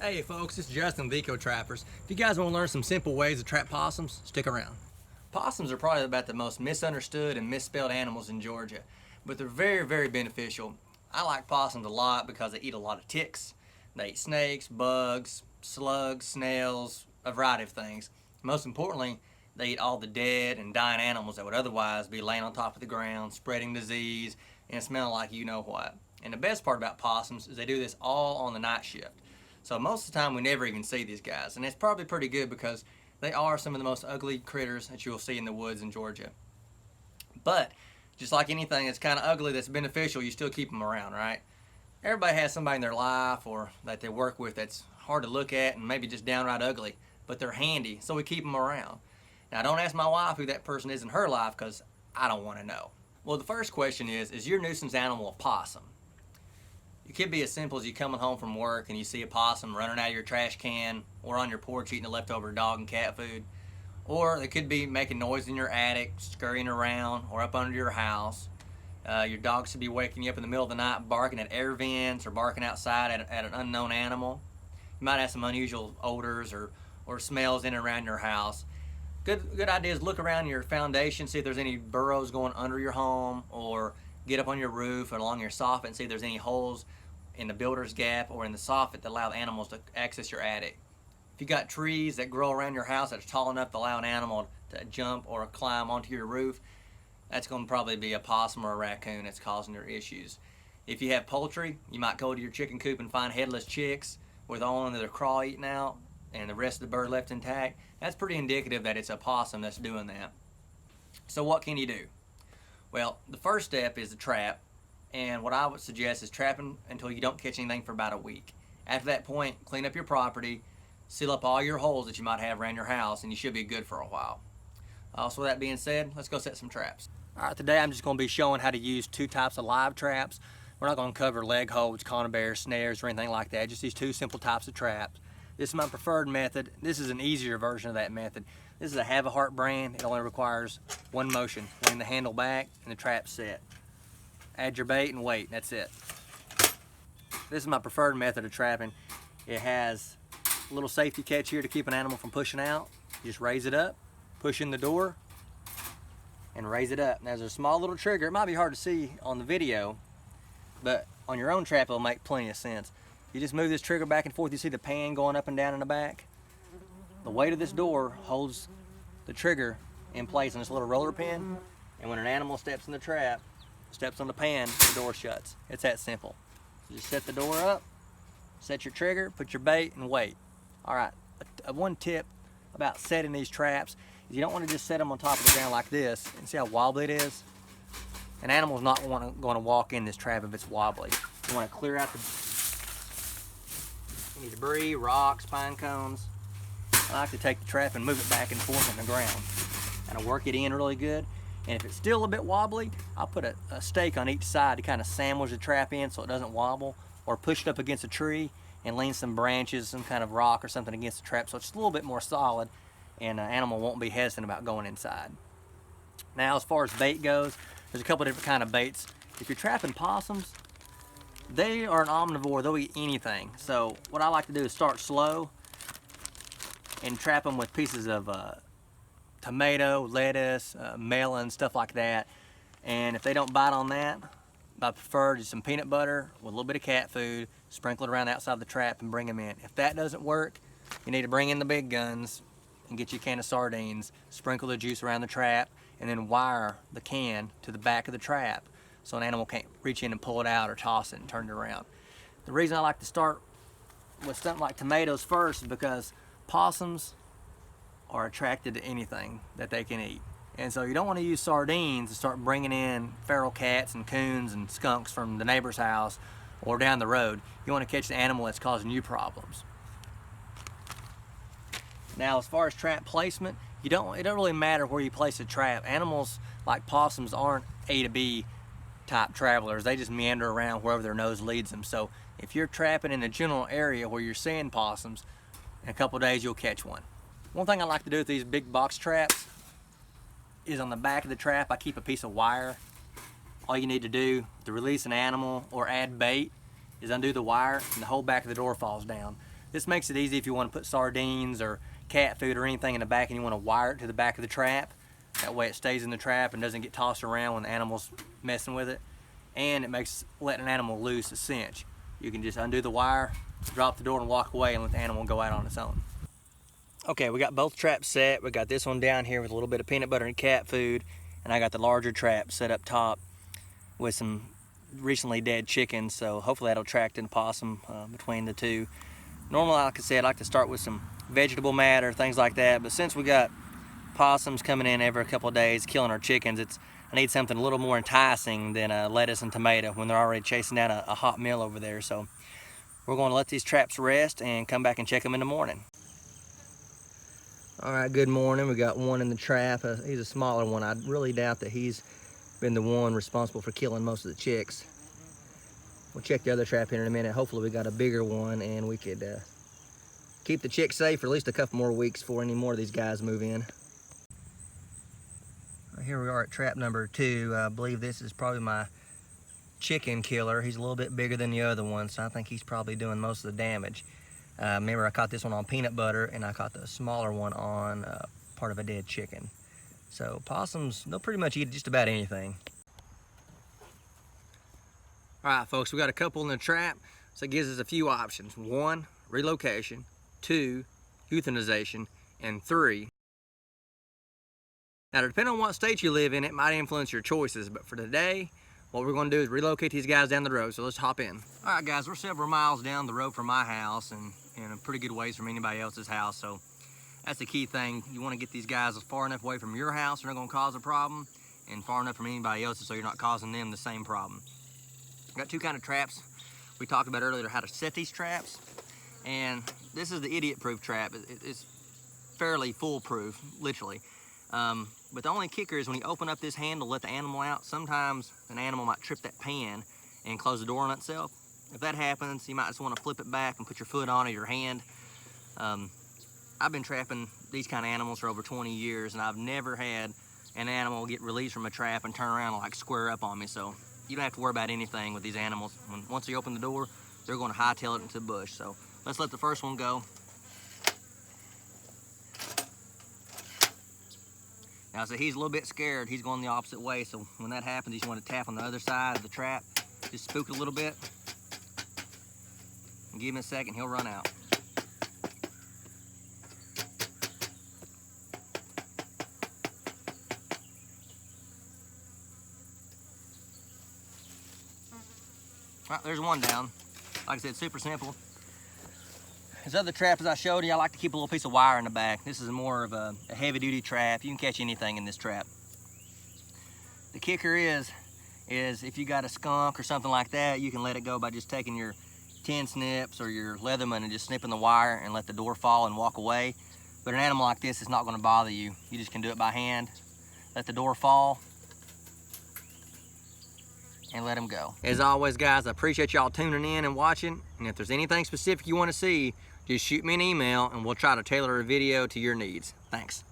Hey folks, it's Justin with EcoTrappers. If you guys want to learn some simple ways to trap possums, stick around. Possums are probably about the most misunderstood and misspelled animals in Georgia, but they're very, very beneficial. I like possums a lot because they eat a lot of ticks. They eat snakes, bugs, slugs, snails, a variety of things. Most importantly, they eat all the dead and dying animals that would otherwise be laying on top of the ground, spreading disease, and smelling like you know what. And the best part about possums is they do this all on the night shift. So most of the time we never even see these guys, and it's probably pretty good because they are some of the most ugly critters that you'll see in the woods in Georgia. But just like anything that's kind of ugly that's beneficial, you still keep them around, right? Everybody has somebody in their life or that they work with that's hard to look at and maybe just downright ugly, but they're handy, so we keep them around. Now don't ask my wife who that person is in her life because I don't want to know. Well, the first question is your nuisance animal a possum? It could be as simple as you coming home from work and you see a possum running out of your trash can or on your porch eating the leftover dog and cat food. Or they could be making noise in your attic, scurrying around, or up under your house. Your dog should be waking you up in the middle of the night barking at air vents or barking outside at an unknown animal. You might have some unusual odors or smells in and around your house. Good idea is look around your foundation, see if there's any burrows going under your home, or get up on your roof and along your soffit and see if there's any holes in the builder's gap or in the soffit that allow the animals to access your attic. If you got trees that grow around your house that's tall enough to allow an animal to jump or climb onto your roof, that's going to probably be a possum or a raccoon that's causing your issues. If you have poultry, you might go to your chicken coop and find headless chicks with only their craw eaten out and the rest of the bird left intact. That's pretty indicative that it's a possum that's doing that. So what can you do? Well, the first step is the trap, and what I would suggest is trapping until you don't catch anything for about a week. After that point, clean up your property, seal up all your holes that you might have around your house, and you should be good for a while. So with that being said, let's go set some traps. Alright, today I'm just going to be showing how to use two types of live traps. We're not going to cover leg holds, conibears, snares, or anything like that, just these two simple types of traps. This is my preferred method. This is an easier version of that method. This is a Have a Heart brand. It only requires one motion. Lean the handle back and the trap's set. Add your bait and wait. That's it. This is my preferred method of trapping. It has a little safety catch here to keep an animal from pushing out. You just raise it up, push in the door, and raise it up. Now, there's a small little trigger. It might be hard to see on the video, but on your own trap it'll make plenty of sense. You just move this trigger back and forth. You see the pan going up and down in the back? The weight of this door holds the trigger in place on this little roller pin, and when an animal steps in the trap, steps on the pan, the door shuts. It's that simple. So just set the door up, set your trigger, put your bait, and wait. Alright, one tip about setting these traps is you don't want to just set them on top of the ground like this, and see how wobbly it is? An animal's not going to walk in this trap if it's wobbly. You want to clear out any debris, rocks, pine cones. I like to take the trap and move it back and forth on the ground. And I work it in really good. And if it's still a bit wobbly, I'll put a stake on each side to kind of sandwich the trap in so it doesn't wobble, or push it up against a tree and lean some branches, some kind of rock or something against the trap so it's a little bit more solid and an animal won't be hesitant about going inside. Now, as far as bait goes, there's a couple of different kind of baits. If you're trapping possums, they are an omnivore. They'll eat anything. So what I like to do is start slow and trap them with pieces of tomato, lettuce, melon, stuff like that. And if they don't bite on that, I prefer just some peanut butter with a little bit of cat food, sprinkle it around outside the trap and bring them in. If that doesn't work, you need to bring in the big guns and get you a can of sardines, sprinkle the juice around the trap, and then wire the can to the back of the trap so an animal can't reach in and pull it out or toss it and turn it around. The reason I like to start with something like tomatoes first is because possums are attracted to anything that they can eat. And so you don't want to use sardines to start bringing in feral cats and coons and skunks from the neighbor's house or down the road. You want to catch the animal that's causing you problems. Now, as far as trap placement, it don't really matter where you place a trap. Animals like possums aren't A to B type travelers. They just meander around wherever their nose leads them. So if you're trapping in a general area where you're seeing possums, in a couple of days you'll catch one. One thing I like to do with these big box traps is on the back of the trap I keep a piece of wire. All you need to do to release an animal or add bait is undo the wire and the whole back of the door falls down. This makes it easy if you want to put sardines or cat food or anything in the back and you want to wire it to the back of the trap. That way it stays in the trap and doesn't get tossed around when the animal's messing with it. And it makes letting an animal loose a cinch. You can just undo the wire, drop the door and walk away and let the animal go out on its own. Okay, we got both traps set. We got this one down here with a little bit of peanut butter and cat food, and I got the larger trap set up top with some recently dead chickens, so hopefully that'll attract an opossum between the two. Normally, like I said, I like to start with some vegetable matter, things like that, but since we got possums coming in every couple of days killing our chickens, I need something a little more enticing than lettuce and tomato when they're already chasing down a hot meal over there. So we're going to let these traps rest and come back and check them in the morning. All right, good morning. We got one in the trap. He's a smaller one. I really doubt that he's been the one responsible for killing most of the chicks. We'll check the other trap here in a minute. Hopefully we got a bigger one and we could keep the chicks safe for at least a couple more weeks before any more of these guys move in. Here we are at trap number 2. I believe this is probably my chicken killer. He's a little bit bigger than the other one, so I think he's probably doing most of the damage. Remember, I caught this one on peanut butter and I caught the smaller one on part of a dead chicken. So possums, they'll pretty much eat just about anything. All right, folks, we got a couple in the trap, so it gives us a few options. 1, relocation. 2, euthanization. And 3, now depending on what state you live in, it might influence your choices, but for today, what we're gonna do is relocate these guys down the road, so let's hop in. All right, guys, we're several miles down the road from my house and a pretty good ways from anybody else's house, so that's the key thing. You wanna get these guys far enough away from your house, they're not gonna cause a problem, and far enough from anybody else's so you're not causing them the same problem. Got 2 kind of traps we talked about earlier, how to set these traps, and this is the idiot-proof trap. It's fairly foolproof, literally. But the only kicker is when you open up this handle, let the animal out, sometimes an animal might trip that pan and close the door on itself. If that happens, you might just want to flip it back and put your foot on it, your hand. I've been trapping these kind of animals for over 20 years, and I've never had an animal get released from a trap and turn around and like square up on me. So you don't have to worry about anything with these animals. Once you open the door, they're going to hightail it into the bush. So let's let the first one go. Now, so he's a little bit scared. He's going the opposite way. So when that happens, you just want to tap on the other side of the trap. Just spook it a little bit. And give him a second, he'll run out. All right, there's one down. Like I said, super simple. His other trap, as I showed you, I like to keep a little piece of wire in the back. This is more of a heavy-duty trap. You can catch anything in this trap. The kicker is if you got a skunk or something like that, you can let it go by just taking your tin snips or your Leatherman and just snipping the wire and let the door fall and walk away. But an animal like this is not going to bother you. You just can do it by hand. Let the door fall and let them go. As always, guys, I appreciate y'all tuning in and watching. And if there's anything specific you want to see, just shoot me an email and we'll try to tailor a video to your needs. Thanks.